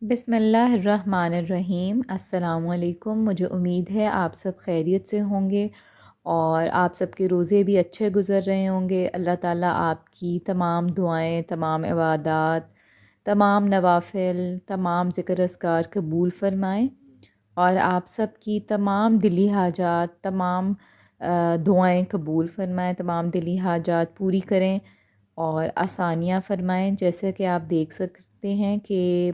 بسم اللہ الرحمن الرحیم۔ السلام علیکم۔ مجھے امید ہے آپ سب خیریت سے ہوں گے اور آپ سب کے روزے بھی اچھے گزر رہے ہوں گے۔ اللہ تعالیٰ آپ کی تمام دعائیں، تمام عبادات، تمام نوافل، تمام ذکر اذکار قبول فرمائیں اور آپ سب کی تمام دلی حاجات، تمام دعائیں قبول فرمائیں، تمام دلی حاجات پوری کریں اور آسانیاں فرمائیں۔ جیسے کہ آپ دیکھ سکتے ہیں کہ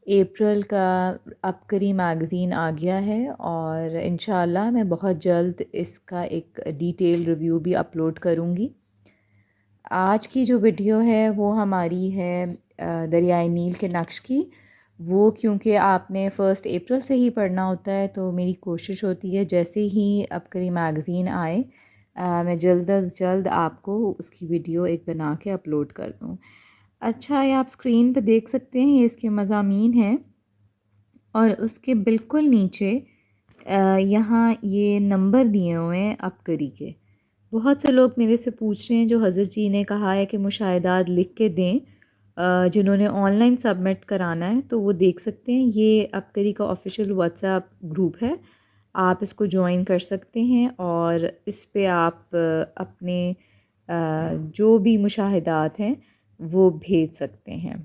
اپریل کا عبقری میگزین آ گیا ہے اور انشاءاللہ میں بہت جلد اس کا ایک ڈیٹیل ریویو بھی اپلوڈ کروں گی۔ آج کی جو ویڈیو ہے وہ ہماری ہے دریائے نیل کے نقش کی۔ وہ کیونکہ آپ نے 1 اپریل سے ہی پڑھنا ہوتا ہے تو میری کوشش ہوتی ہے جیسے ہی عبقری میگزین آئے میں جلد از جلد آپ کو اس کی ویڈیو ایک بنا کے اپلوڈ کر دوں۔ اچھا، یہ آپ اسکرین پہ دیکھ سکتے ہیں، یہ اس کے مضامین ہیں اور اس کے بالکل نیچے یہاں یہ نمبر دیے ہوئے ہیں عبقری کے۔ بہت سے لوگ میرے سے پوچھ رہے ہیں جو حضرت جی نے کہا ہے کہ مشاہدات لکھ کے دیں، جنہوں نے آن لائن سبمٹ کرانا ہے تو وہ دیکھ سکتے ہیں۔ یہ عبقری کا آفیشیل واٹس ایپ گروپ ہے، آپ اس کو جوائن کر سکتے ہیں اور اس پہ آپ اپنے جو بھی مشاہدات ہیں وہ بھیج سکتے ہیں۔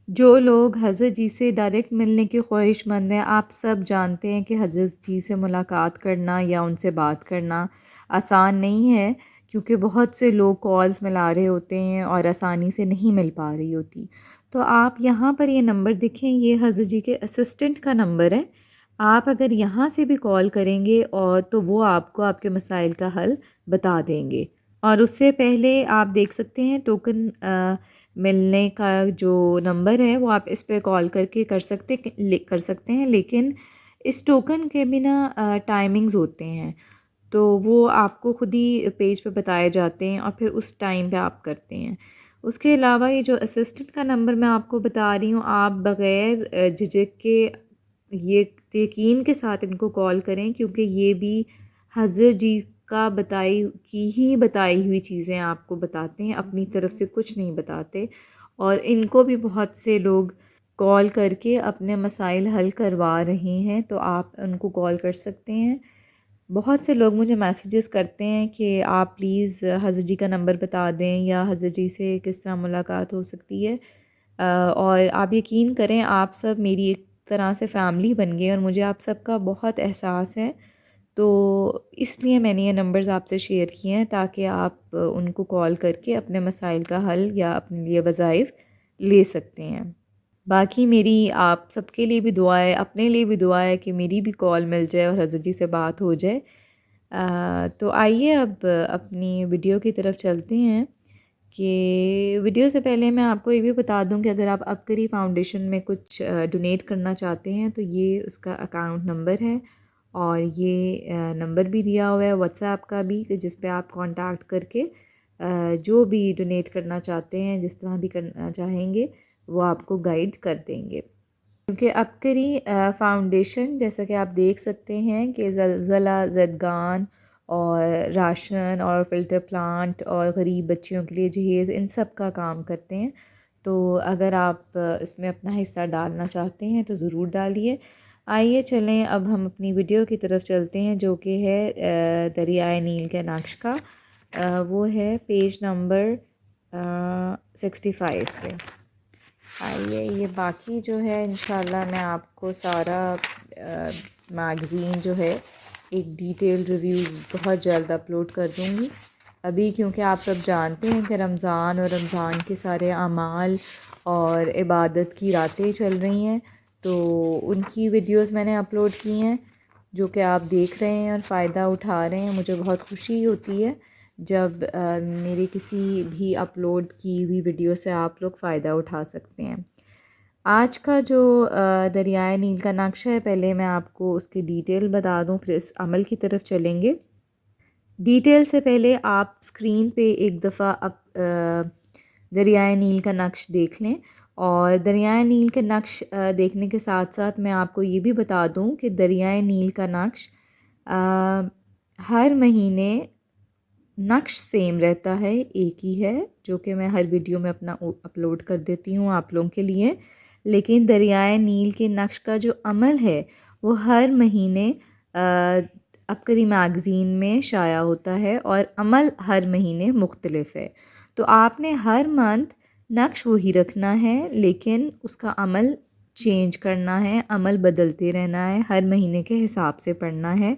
جو لوگ حضرت جی سے ڈائریکٹ ملنے کی خواہش مند ہیں، آپ سب جانتے ہیں کہ حضرت جی سے ملاقات کرنا یا ان سے بات کرنا آسان نہیں ہے، کیونکہ بہت سے لوگ کالز ملا رہے ہوتے ہیں اور آسانی سے نہیں مل پا رہی ہوتی۔ تو آپ یہاں پر یہ نمبر دکھیں، یہ حضرت جی کے اسسٹنٹ کا نمبر ہے۔ آپ اگر یہاں سے بھی کال کریں گے اور تو وہ آپ کو آپ کے مسائل کا حل بتا دیں گے۔ اور اس سے پہلے آپ دیکھ سکتے ہیں ٹوکن ملنے کا جو نمبر ہے وہ آپ اس پہ کال کر کے کر سکتے ہیں، لیکن اس ٹوکن کے بنا ٹائمنگز ہوتے ہیں تو وہ آپ کو خود ہی پیج پہ بتائے جاتے ہیں اور پھر اس ٹائم پہ آپ کرتے ہیں۔ اس کے علاوہ یہ جو اسسٹنٹ کا نمبر میں آپ کو بتا رہی ہوں، آپ بغیر جھجک کے یہ یقین کے ساتھ ان کو کال کریں، کیونکہ یہ بھی حضرت جی کا بتائی ہوئی چیزیں آپ کو بتاتے ہیں، اپنی طرف سے کچھ نہیں بتاتے۔ اور ان کو بھی بہت سے لوگ کال کر کے اپنے مسائل حل کروا رہے ہیں، تو آپ ان کو کال کر سکتے ہیں۔ بہت سے لوگ مجھے میسیجز کرتے ہیں کہ آپ پلیز حضرت جی کا نمبر بتا دیں یا حضرت جی سے کس طرح ملاقات ہو سکتی ہے، اور آپ یقین کریں آپ سب میری ایک طرح سے فیملی بن گئے اور مجھے آپ سب کا بہت احساس ہے، تو اس لیے میں نے یہ نمبرز آپ سے شیئر کیے ہیں تاکہ آپ ان کو کال کر کے اپنے مسائل کا حل یا اپنے لیے وظائف لے سکتے ہیں۔ باقی میری آپ سب کے لیے بھی دعا ہے، اپنے لیے بھی دعا ہے کہ میری بھی کال مل جائے اور حضرت جی سے بات ہو جائے۔ تو آئیے اب اپنی ویڈیو کی طرف چلتے ہیں۔ کہ ویڈیو سے پہلے میں آپ کو یہ بھی بتا دوں کہ اگر آپ عبقری فاؤنڈیشن میں کچھ ڈونیٹ کرنا چاہتے ہیں تو یہ اس کا اکاؤنٹ نمبر ہے اور یہ نمبر بھی دیا ہوا ہے واٹس ایپ کا بھی، کہ جس پہ آپ کانٹیکٹ کر کے جو بھی ڈونیٹ کرنا چاہتے ہیں، جس طرح بھی کرنا چاہیں گے وہ آپ کو گائیڈ کر دیں گے۔ کیونکہ عبقری فاؤنڈیشن جیسا کہ آپ دیکھ سکتے ہیں کہ زلزلہ زدگان اور راشن اور فلٹر پلانٹ اور غریب بچیوں کے لیے جہیز، ان سب کا کام کرتے ہیں۔ تو اگر آپ اس میں اپنا حصہ ڈالنا چاہتے ہیں تو ضرور ڈالیے۔ آئیے چلیں اب ہم اپنی ویڈیو کی طرف چلتے ہیں، جو کہ ہے دریائے نیل کے نقش کا۔ وہ ہے پیج نمبر 65 پہ۔ آئیے یہ باقی جو ہے انشاءاللہ میں آپ کو سارا میگزین جو ہے ایک ڈیٹیل ریویو بہت جلد اپلوڈ کر دوں گی۔ ابھی کیونکہ آپ سب جانتے ہیں کہ رمضان اور رمضان کے سارے اعمال اور عبادت کی راتیں چل رہی ہیں، تو ان کی ویڈیوز میں نے اپلوڈ کی ہیں جو کہ آپ دیکھ رہے ہیں اور فائدہ اٹھا رہے ہیں۔ مجھے بہت خوشی ہوتی ہے جب میری کسی بھی اپلوڈ کی ہوئی ویڈیو سے آپ لوگ فائدہ اٹھا سکتے ہیں۔ آج کا جو دریائے نیل کا نقش ہے، پہلے میں آپ کو اس کی ڈیٹیل بتا دوں پھر اس عمل کی طرف چلیں گے۔ ڈیٹیل سے پہلے آپ اسکرین پہ ایک دفعہ دریائے نیل کا نقش دیکھ لیں، اور دریائے نیل کے نقش دیکھنے کے ساتھ ساتھ میں آپ کو یہ بھی بتا دوں کہ دریائے نیل کا نقش ہر مہینے نقش سیم رہتا ہے، ایک ہی ہے، جو کہ میں ہر ویڈیو میں اپنا اپلوڈ کر دیتی ہوں آپ لوگوں کے لیے۔ لیکن دریائے نیل کے نقش کا جو عمل ہے وہ ہر مہینے عبقری میگزین میں شائع ہوتا ہے، اور عمل ہر مہینے مختلف ہے۔ تو آپ نے ہر منتھ نقش وہی رکھنا ہے، لیکن اس کا عمل چینج کرنا ہے، عمل بدلتے رہنا ہے، ہر مہینے کے حساب سے پڑھنا ہے۔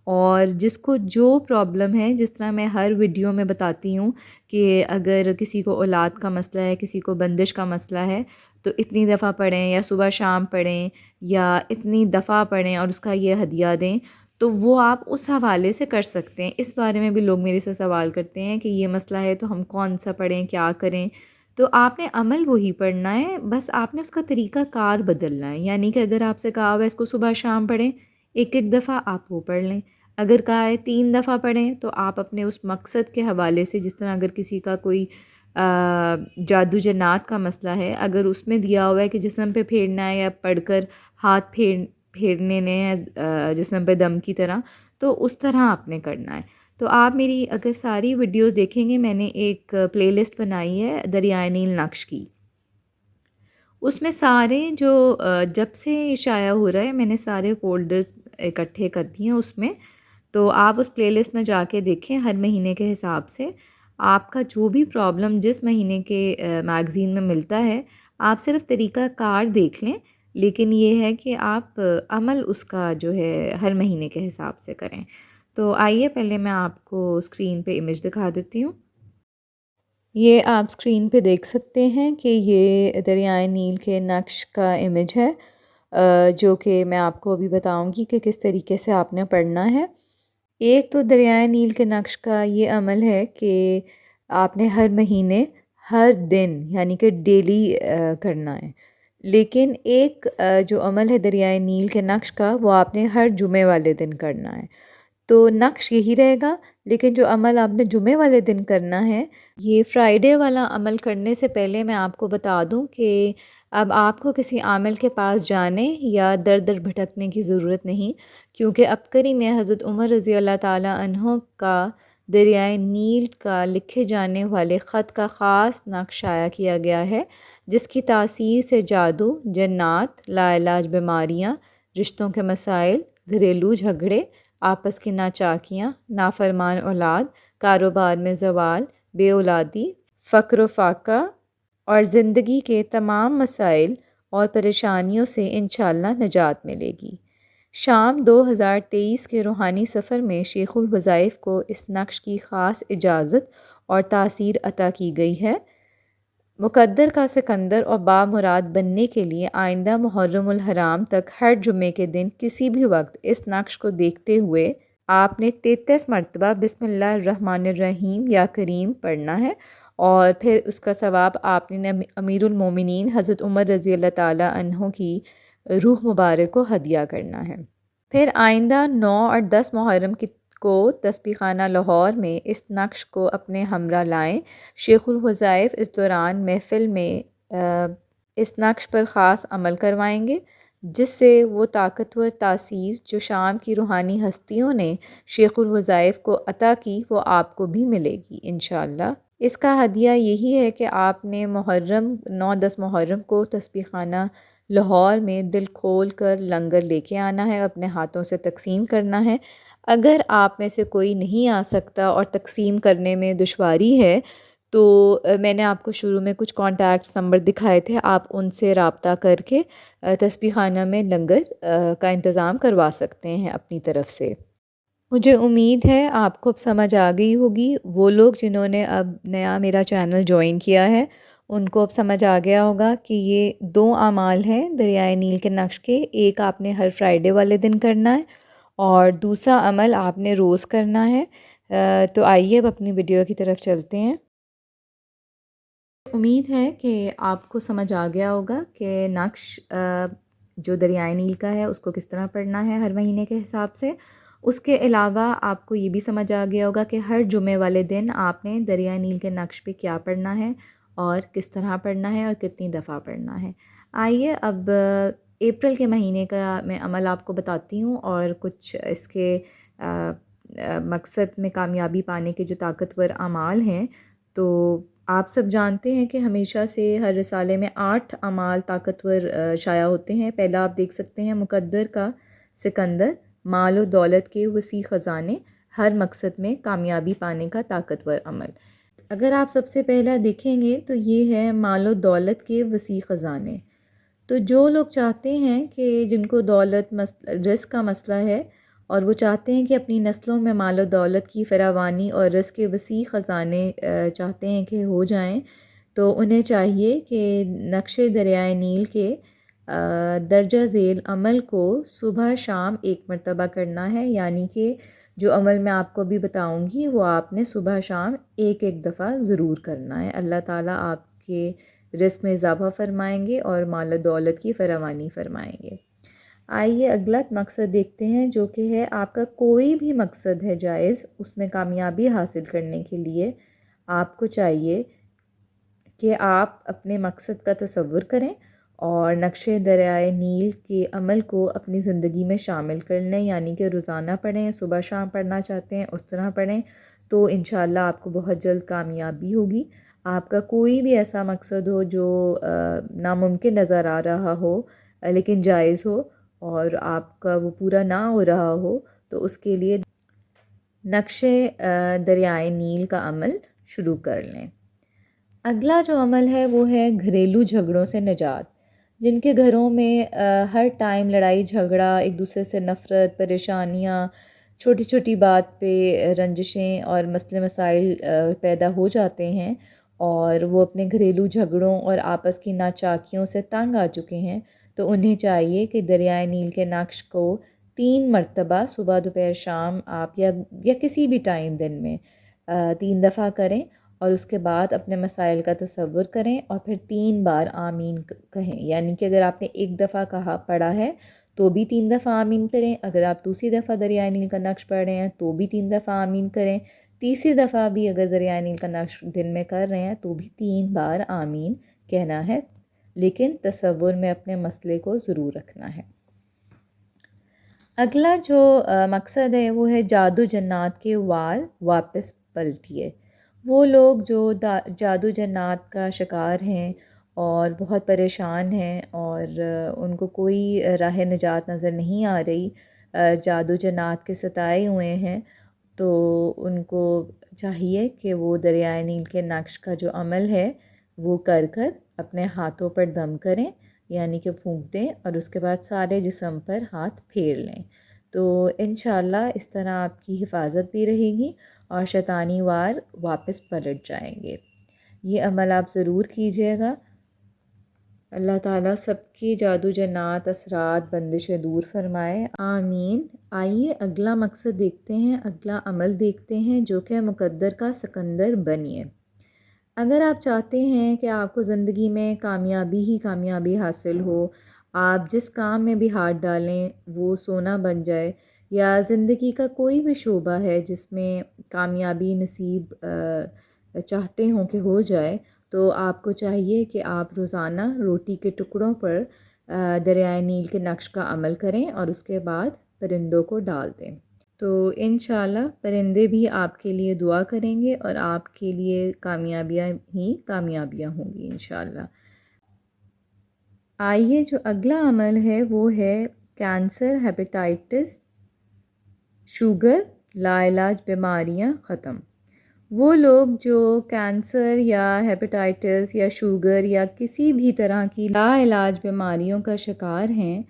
اور جس کو جو پرابلم ہے، جس طرح میں ہر ویڈیو میں بتاتی ہوں کہ اگر کسی کو اولاد کا مسئلہ ہے، کسی کو بندش کا مسئلہ ہے، تو اتنی دفعہ پڑھیں یا صبح شام پڑھیں یا اتنی دفعہ پڑھیں اور اس کا یہ ہدیہ دیں، تو وہ آپ اس حوالے سے کر سکتے ہیں۔ اس بارے میں بھی لوگ میرے سے سوال کرتے ہیں کہ یہ مسئلہ ہے تو ہم کون سا پڑھیں، کیا کریں؟ تو آپ نے عمل وہی پڑھنا ہے، بس آپ نے اس کا طریقہ کار بدلنا ہے۔ یعنی کہ اگر آپ سے کہا ہوا ہے اس کو صبح شام پڑھیں، ایک ایک دفعہ آپ وہ پڑھ لیں۔ اگر کہا ہے 3 دفعہ پڑھیں، تو آپ اپنے اس مقصد کے حوالے سے، جس طرح اگر کسی کا کوئی جادو جنات کا مسئلہ ہے، اگر اس میں دیا ہوا ہے کہ جسم پہ پھیرنا ہے یا پڑھ کر ہاتھ پھیرنے نے ہیں جسم پہ دم کی طرح، تو اس طرح آپ نے کرنا ہے۔ تو آپ میری اگر ساری ویڈیوز دیکھیں گے، میں نے ایک پلے لسٹ بنائی ہے دریائے نیل نقش کی، اس میں سارے جو جب سے شائع ہو رہا ہے میں نے سارے فولڈرز اکٹھے کر دیے ہیں اس میں۔ تو آپ اس پلے لسٹ میں جا کے دیکھیں، ہر مہینے کے حساب سے آپ کا جو بھی پرابلم جس مہینے کے میگزین میں ملتا ہے، آپ صرف طریقہ کار دیکھ لیں، لیکن یہ ہے کہ آپ عمل اس کا جو ہے ہر مہینے کے حساب سے کریں۔ تو آئیے پہلے میں آپ کو اسکرین پہ امیج دکھا دیتی ہوں۔ یہ آپ اسکرین پہ دیکھ سکتے ہیں کہ یہ دریائے نیل کے نقش کا امیج ہے، جو کہ میں آپ کو ابھی بتاؤں گی کہ کس طریقے سے آپ نے پڑھنا ہے۔ ایک تو دریائے نیل کے نقش کا یہ عمل ہے کہ آپ نے ہر مہینے ہر دن یعنی کہ ڈیلی کرنا ہے، لیکن ایک جو عمل ہے دریائے نیل کے نقش کا، وہ آپ نے ہر جمعے والے دن کرنا ہے۔ تو نقش یہی رہے گا، لیکن جو عمل آپ نے جمعے والے دن کرنا ہے، یہ فرائیڈے والا عمل کرنے سے پہلے میں آپ کو بتا دوں کہ اب آپ کو کسی عامل کے پاس جانے یا در در بھٹکنے کی ضرورت نہیں، کیونکہ عبقری میں حضرت عمر رضی اللہ تعالیٰ عنہ کا دریائے نیل کا لکھے جانے والے خط کا خاص نقش شائع کیا گیا ہے، جس کی تاثیر سے جادو، جنات، لا علاج بیماریاں، رشتوں کے مسائل، گھریلو جھگڑے، آپس کی ناچاکیاں، نافرمان اولاد، کاروبار میں زوال، بے اولادی، فقر و فاقہ اور زندگی کے تمام مسائل اور پریشانیوں سے انشاءاللہ نجات ملے گی۔ شام 2023 کے روحانی سفر میں شیخ الوظائف کو اس نقش کی خاص اجازت اور تاثیر عطا کی گئی ہے۔ مقدر کا سکندر اور بامراد بننے کے لیے آئندہ محرم الحرام تک ہر جمعے کے دن کسی بھی وقت اس نقش کو دیکھتے ہوئے آپ نے 33 مرتبہ بسم اللہ الرحمن الرحیم یا کریم پڑھنا ہے، اور پھر اس کا ثواب آپ نے امیر المومنین حضرت عمر رضی اللہ تعالیٰ عنہ کی روح مبارک کو ہدیہ کرنا ہے۔ پھر آئندہ 9 اور 10 محرم کو تسبیح خانہ لاہور میں اس نقش کو اپنے ہمراہ لائیں۔ شیخ الوظائف اس دوران محفل میں اس نقش پر خاص عمل کروائیں گے، جس سے وہ طاقتور تاثیر جو شام کی روحانی ہستیوں نے شیخ الوظائف کو عطا کی، وہ آپ کو بھی ملے گی انشاءاللہ۔ اس کا ہدیہ یہی ہے کہ آپ نے محرم 9-10 محرم کو تسبیح خانہ لاہور میں دل کھول کر لنگر لے کے آنا ہے، اپنے ہاتھوں سے تقسیم کرنا ہے۔ اگر آپ میں سے کوئی نہیں آ سکتا اور تقسیم کرنے میں دشواری ہے، تو میں نے آپ کو شروع میں کچھ کانٹیکٹس نمبر دکھائے تھے، آپ ان سے رابطہ کر کے تسبیح خانہ میں لنگر کا انتظام کروا سکتے ہیں اپنی طرف سے۔ مجھے امید ہے آپ کو اب سمجھ آ گئی ہوگی۔ وہ لوگ جنہوں نے اب نیا میرا چینل جوائن کیا ہے، ان کو اب سمجھ آ گیا ہوگا کہ یہ 2 اعمال ہیں دریائے نیل کے نقش کے۔ ایک آپ نے ہر فرائیڈے والے دن کرنا ہے، اور دوسرا عمل آپ نے روز کرنا ہے۔ تو آئیے اب اپنی ویڈیو کی طرف چلتے ہیں۔ امید ہے کہ آپ کو سمجھ آ گیا ہوگا کہ نقش جو دریائے نیل کا ہے اس کو کس طرح پڑھنا ہے ہر مہینے کے حساب سے۔ اس کے علاوہ آپ کو یہ بھی سمجھ آ گیا ہوگا کہ ہر جمعے والے دن آپ نے دریائے نیل کے نقش پہ کیا پڑھنا ہے اور کس طرح پڑھنا ہے اور کتنی دفعہ پڑھنا ہے۔ آئیے اب اپریل کے مہینے کا میں عمل آپ کو بتاتی ہوں، اور کچھ اس کے مقصد میں کامیابی پانے کے جو طاقتور اعمال ہیں، تو آپ سب جانتے ہیں کہ ہمیشہ سے ہر رسالے میں 8 اعمال طاقتور شائع ہوتے ہیں۔ پہلا آپ دیکھ سکتے ہیں مقدر کا سکندر، مال و دولت کے وسیع خزانے، ہر مقصد میں کامیابی پانے کا طاقتور عمل۔ اگر آپ سب سے پہلا دیکھیں گے تو یہ ہے مال و دولت کے وسیع خزانے۔ تو جو لوگ چاہتے ہیں کہ جن کو دولت رزق کا مسئلہ ہے اور وہ چاہتے ہیں کہ اپنی نسلوں میں مال و دولت کی فراوانی اور رزق کے وسیع خزانے چاہتے ہیں کہ ہو جائیں، تو انہیں چاہیے کہ نقشے دریائے نیل کے درجہ ذیل عمل کو صبح شام 1 مرتبہ کرنا ہے، یعنی کہ جو عمل میں آپ کو بھی بتاؤں گی وہ آپ نے صبح شام ایک دفعہ ضرور کرنا ہے۔ اللہ تعالیٰ آپ کے رزق میں اضافہ فرمائیں گے اور مال و دولت کی فراوانی فرمائیں گے۔ آئیے اگلا مقصد دیکھتے ہیں، جو کہ ہے آپ کا کوئی بھی مقصد ہے جائز، اس میں کامیابی حاصل کرنے کے لیے آپ کو چاہیے کہ آپ اپنے مقصد کا تصور کریں اور نقشے دریائے نیل کے عمل کو اپنی زندگی میں شامل کر لیں، یعنی کہ روزانہ پڑھیں، صبح شام پڑھنا چاہتے ہیں اس طرح پڑھیں، تو انشاءاللہ آپ کو بہت جلد کامیابی ہوگی۔ آپ کا کوئی بھی ایسا مقصد ہو جو ناممکن نظر آ رہا ہو لیکن جائز ہو اور آپ کا وہ پورا نہ ہو رہا ہو، تو اس کے لیے نقشے دریائے نیل کا عمل شروع کر لیں۔ اگلا جو عمل ہے وہ ہے گھریلو جھگڑوں سے نجات۔ جن کے گھروں میں ہر ٹائم لڑائی جھگڑا، ایک دوسرے سے نفرت، پریشانیاں، چھوٹی چھوٹی بات پہ رنجشیں اور مسئلے مسائل پیدا ہو جاتے ہیں اور وہ اپنے گھریلو جھگڑوں اور آپس کی ناچاکیوں سے تنگ آ چکے ہیں، تو انہیں چاہیے کہ دریائے نیل کے نقش کو 3 مرتبہ صبح دوپہر شام آپ یا کسی بھی ٹائم دن میں 3 دفعہ کریں اور اس کے بعد اپنے مسائل کا تصور کریں اور پھر 3 بار آمین کہیں، یعنی کہ اگر آپ نے 1 دفعہ پڑھا ہے تو بھی 3 دفعہ آمین کریں، اگر آپ دوسری دفعہ دریائے نیل کا نقش پڑھ رہے ہیں تو بھی 3 دفعہ آمین کریں، تیسری دفعہ بھی اگر دریائے نیل کا نقش دن میں کر رہے ہیں تو بھی 3 بار آمین کہنا ہے، لیکن تصور میں اپنے مسئلے کو ضرور رکھنا ہے۔ اگلا جو مقصد ہے وہ ہے جادو جنات کے وار واپس پلٹیے۔ وہ لوگ جو جادو جنات کا شکار ہیں اور بہت پریشان ہیں اور ان کو کوئی راہ نجات نظر نہیں آ رہی، جادو جنات کے ستائے ہوئے ہیں، تو ان کو چاہیے کہ وہ دریائے نیل کے نقش کا جو عمل ہے وہ کر اپنے ہاتھوں پر دم کریں، یعنی کہ پھونک دیں اور اس کے بعد سارے جسم پر ہاتھ پھیر لیں، تو انشاءاللہ اس طرح آپ کی حفاظت بھی رہے گی اور شیطانی وار واپس پلٹ جائیں گے۔ یہ عمل آپ ضرور کیجیے گا۔ اللہ تعالیٰ سب کی جادو جنات اثرات بندشیں دور فرمائے، آمین۔ آئیے اگلا مقصد دیکھتے ہیں، اگلا عمل دیکھتے ہیں، جو کہ مقدر کا سکندر بنیے۔ اگر آپ چاہتے ہیں کہ آپ کو زندگی میں کامیابی ہی کامیابی حاصل ہو، آپ جس کام میں بھی ہاتھ ڈالیں وہ سونا بن جائے، یا زندگی کا کوئی بھی شعبہ ہے جس میں کامیابی نصیب چاہتے ہوں کہ ہو جائے، تو آپ کو چاہیے کہ آپ روزانہ روٹی کے ٹکڑوں پر دریائے نیل کے نقش کا عمل کریں اور اس کے بعد پرندوں کو ڈال دیں، تو انشاءاللہ پرندے بھی آپ کے لیے دعا کریں گے اور آپ کے لیے کامیابیاں ہی کامیابیاں ہوں گی انشاءاللہ۔ آئیے جو اگلا عمل ہے وہ ہے کینسر، ہیپیٹائٹس، شوگر، لاعلاج بیماریاں ختم۔ وہ لوگ جو کینسر یا ہیپیٹائٹس یا شوگر یا کسی بھی طرح کی لاعلاج بیماریوں کا شکار ہیں،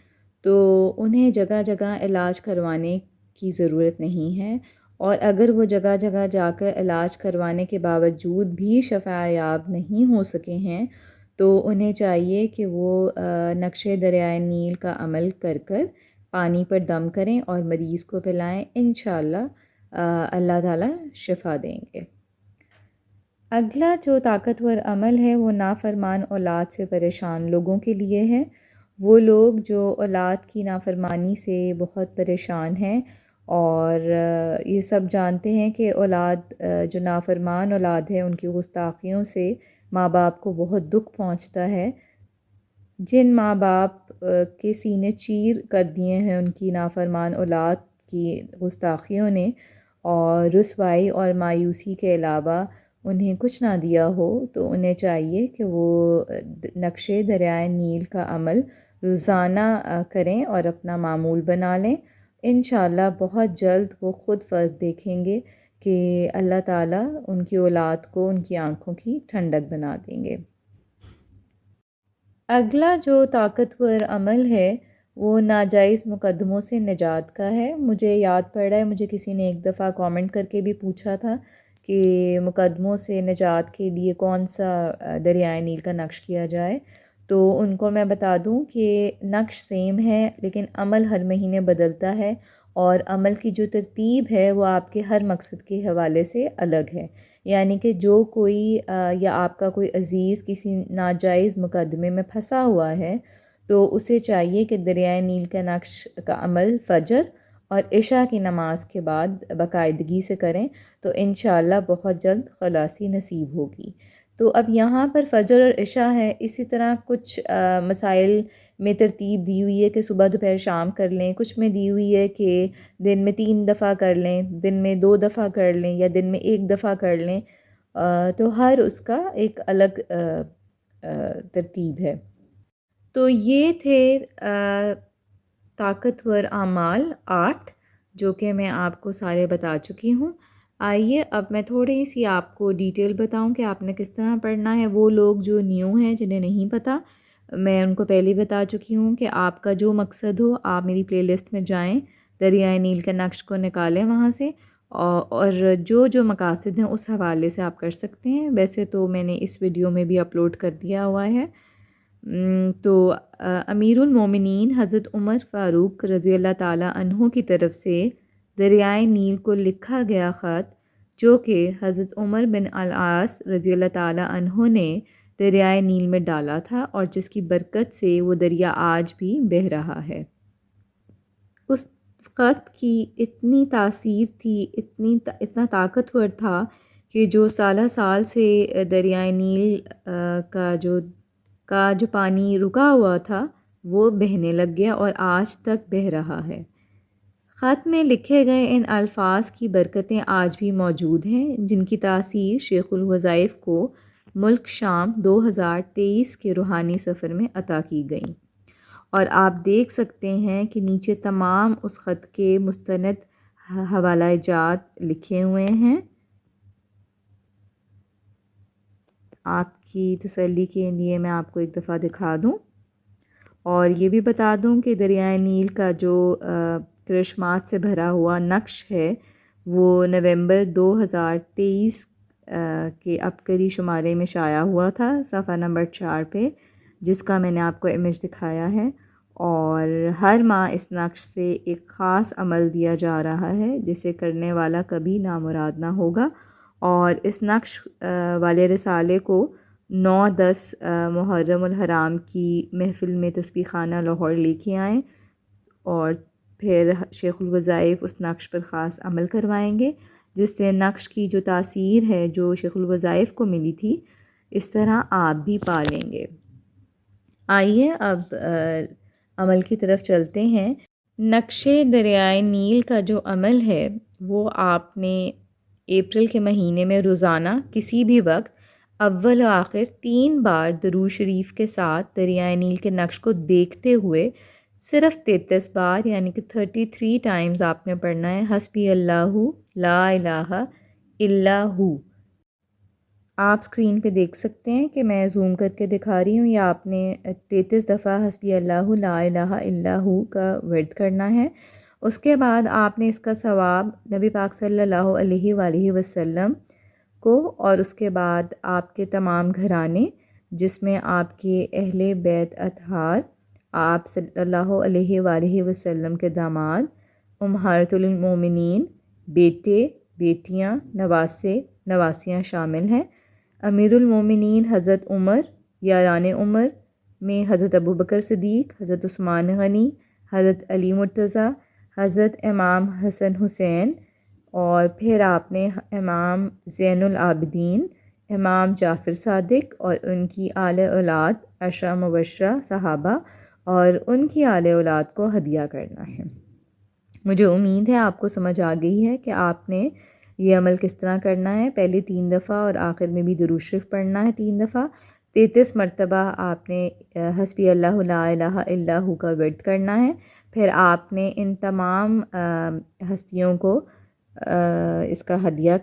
تو انہیں جگہ جگہ علاج کروانے کی ضرورت نہیں ہے، اور اگر وہ جگہ جگہ جا کر علاج کروانے کے باوجود بھی شفا یاب نہیں ہو سکے ہیں، تو انہیں چاہیے کہ وہ نقشے دریائے نیل کا عمل کر پانی پر دم کریں اور مریض کو پلائیں، انشاءاللہ اللہ تعالیٰ شفا دیں گے۔ اگلا جو طاقتور عمل ہے وہ نافرمان اولاد سے پریشان لوگوں کے لیے ہے۔ وہ لوگ جو اولاد کی نافرمانی سے بہت پریشان ہیں اور یہ سب جانتے ہیں کہ اولاد جو نافرمان اولاد ہے ان کی گستاخیوں سے ماں باپ کو بہت دکھ پہنچتا ہے۔ جن ماں باپ کے سینے چیر کر دیے ہیں ان کی نافرمان اولاد کی گستاخیوں نے، اور رسوائی اور مایوسی کے علاوہ انہیں کچھ نہ دیا ہو تو انہیں چاہیے کہ وہ نقش دریائے نیل کا عمل روزانہ کریں اور اپنا معمول بنا لیں۔ انشاءاللہ بہت جلد وہ خود فرق دیکھیں گے کہ اللہ تعالیٰ ان کی اولاد کو ان کی آنکھوں کی ٹھنڈک بنا دیں گے۔ اگلا جو طاقتور عمل ہے وہ ناجائز مقدموں سے نجات کا ہے۔ مجھے یاد پڑ رہا ہے، مجھے کسی نے ایک دفعہ کامنٹ کر کے بھی پوچھا تھا کہ مقدموں سے نجات کے لیے کون سا دریائے نیل کا نقش کیا جائے، تو ان کو میں بتا دوں کہ نقش سیم ہے لیکن عمل ہر مہینے بدلتا ہے، اور عمل کی جو ترتیب ہے وہ آپ کے ہر مقصد کے حوالے سے الگ ہے۔ یعنی کہ جو کوئی یا آپ کا کوئی عزیز کسی ناجائز مقدمے میں پھنسا ہوا ہے تو اسے چاہیے کہ دریائے نیل کا نقش کا عمل فجر اور عشاء کی نماز کے بعد باقاعدگی سے کریں، تو انشاءاللہ بہت جلد خلاصی نصیب ہوگی۔ تو اب یہاں پر فجر اور عشاء ہے، اسی طرح کچھ مسائل میں ترتیب دی ہوئی ہے کہ صبح دوپہر شام کر لیں، کچھ میں دی ہوئی ہے کہ دن میں 3 دفعہ کر لیں، دن میں 2 دفعہ کر لیں، یا دن میں 1 دفعہ کر لیں۔ تو ہر اس کا ایک الگ ترتیب ہے۔ تو یہ تھے طاقتور اعمال 8 جو کہ میں آپ کو سارے بتا چکی ہوں۔ آئیے اب میں تھوڑی سی آپ کو ڈیٹیل بتاؤں کہ آپ نے کس طرح پڑھنا ہے۔ وہ لوگ جو نیو ہیں جنہیں نہیں پتہ، میں ان کو پہلے بتا چکی ہوں کہ آپ کا جو مقصد ہو آپ میری پلے لسٹ میں جائیں، دریائے نیل کے نقش کو نکالیں وہاں سے، اور جو مقاصد ہیں اس حوالے سے آپ کر سکتے ہیں۔ ویسے تو میں نے اس ویڈیو میں بھی اپلوڈ کر دیا ہوا ہے۔ تو امیر المومنین حضرت عمر فاروق رضی اللہ تعالیٰ عنہ کی طرف سے دریائے نیل کو لکھا گیا خط، جو کہ حضرت عمر بن العاص رضی اللہ تعالیٰ عنہ نے دریائے نیل میں ڈالا تھا، اور جس کی برکت سے وہ دریا آج بھی بہہ رہا ہے۔ اس خط کی اتنی تاثیر تھی، اتنا طاقتور تھا کہ جو سالہ سال سے دریائے نیل کا جو پانی رکا ہوا تھا وہ بہنے لگ گیا اور آج تک بہہ رہا ہے۔ خط میں لکھے گئے ان الفاظ کی برکتیں آج بھی موجود ہیں، جن کی تاثیر شیخ الوظائف کو ملک شام 2023 کے روحانی سفر میں عطا کی گئیں، اور آپ دیکھ سکتے ہیں کہ نیچے تمام اس خط کے مستند حوالہ جات لکھے ہوئے ہیں۔ آپ کی تسلی کے لیے میں آپ کو ایک دفعہ دکھا دوں، اور یہ بھی بتا دوں کہ دریائے نیل کا جو کرشمات سے بھرا ہوا نقش ہے وہ نومبر 2023 کے عبقری شمارے میں شائع ہوا تھا، صفحہ نمبر 4 پہ، جس کا میں نے آپ کو امیج دکھایا ہے۔ اور ہر ماہ اس نقش سے ایک خاص عمل دیا جا رہا ہے جسے کرنے والا کبھی نامراد نہ ہوگا، اور اس نقش والے رسالے کو 9-10 محرم الحرام کی محفل میں تسبیح خانہ لاہور لے کے آئیں، اور پھر شیخ الوظائف اس نقش پر خاص عمل کروائیں گے، جس سے نقش کی جو تاثیر ہے جو شیخ الوظائف کو ملی تھی اس طرح آپ بھی پا لیں گے۔ آئیے اب عمل کی طرف چلتے ہیں۔ نقش دریائے نیل کا جو عمل ہے وہ آپ نے اپریل کے مہینے میں روزانہ کسی بھی وقت اول و آخر 3 بار درود شریف کے ساتھ دریائے نیل کے نقش کو دیکھتے ہوئے صرف 33 بار یعنی کہ 33 ٹائمز آپ نے پڑھنا ہے، حسبی اللہ لا الہ الا ہو۔ آپ اسکرین پہ دیکھ سکتے ہیں کہ میں زوم کر کے دکھا رہی ہوں، یا آپ نے 33 دفعہ حسبی اللہ لا الہ الا ہو کا ورد کرنا ہے۔ اس کے بعد آپ نے اس کا ثواب نبی پاک صلی اللہ علیہ وآلہ وسلم کو، اور اس کے بعد آپ کے تمام گھرانے جس میں آپ کے اہل بیت اطہار، آپ صلی اللہ علیہ وآلہ وسلم کے داماد، امہات المومنین، بیٹے بیٹیاں، نواسے نواسیاں شامل ہیں۔ امیر المومنین حضرت عمر، یاران عمر میں حضرت ابوبکر صدیق، حضرت عثمان غنی، حضرت علی مرتضیٰ، حضرت امام حسن حسین، اور پھر آپ نے امام زین العابدین، امام جعفر صادق اور ان کی آل اولاد 10 مبشرہ صحابہ اور ان کی آل اولاد کو ہدیہ کرنا ہے۔ مجھے امید ہے آپ کو سمجھ آ گئی ہے کہ آپ نے یہ عمل کس طرح کرنا ہے؟ پہلے 3 دفعہ اور آخر میں بھی درود شریف پڑھنا ہے 3 دفعہ. 33 مرتبہ آپ نے حسبی اللہ لا الہ الا ہو کا ورد کرنا ہے. پھر آپ نے ان تمام ہستیوں کو اس کا ہدیہ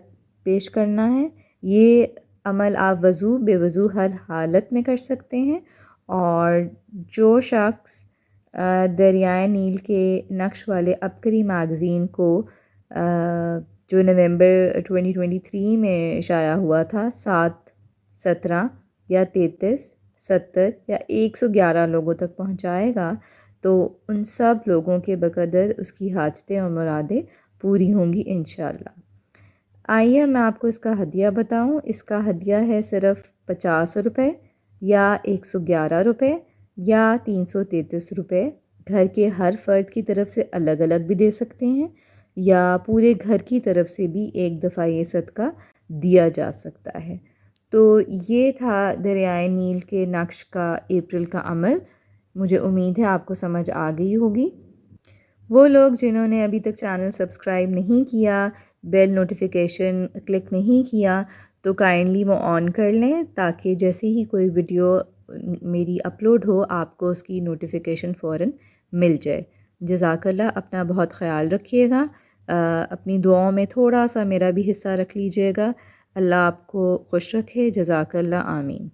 پیش کرنا ہے. یہ عمل آپ وضو بے وضو ہر حالت میں کر سکتے ہیں. اور جو شخص دریائے نیل کے نقش والے عبقری میگزین کو جو نومبر 2023 میں شائع ہوا تھا 7، 17 یا 33، 70 یا 111 لوگوں تک پہنچائے گا تو ان سب لوگوں کے بقدر اس کی حاجتیں اور مرادیں پوری ہوں گی انشاءاللہ. آئیے میں آپ کو اس کا ہدیہ بتاؤں. اس کا ہدیہ ہے صرف 50 روپے یا 111 روپے یا 333 روپے. گھر کے ہر فرد کی طرف سے الگ الگ بھی دے سکتے ہیں یا پورے گھر کی طرف سے بھی ایک دفعہ یہ صدقہ دیا جا سکتا ہے. تو یہ تھا دریائے نیل کے نقش کا اپریل کا عمل. مجھے امید ہے آپ کو سمجھ آ گئی ہوگی. وہ لوگ جنہوں نے ابھی تک چینل سبسکرائب نہیں کیا، بیل نوٹیفیکیشن کلک نہیں کیا، تو کائنڈلی وہ آن کر لیں تاکہ جیسے ہی کوئی ویڈیو میری اپلوڈ ہو آپ کو اس کی نوٹیفیکیشن فوراً مل جائے. جزاک اللہ. اپنا بہت خیال رکھیے گا. اپنی دعاؤں میں تھوڑا سا میرا بھی حصہ رکھ لیجیے گا. اللہ آپ کو خوش رکھے. جزاک اللہ. آمین.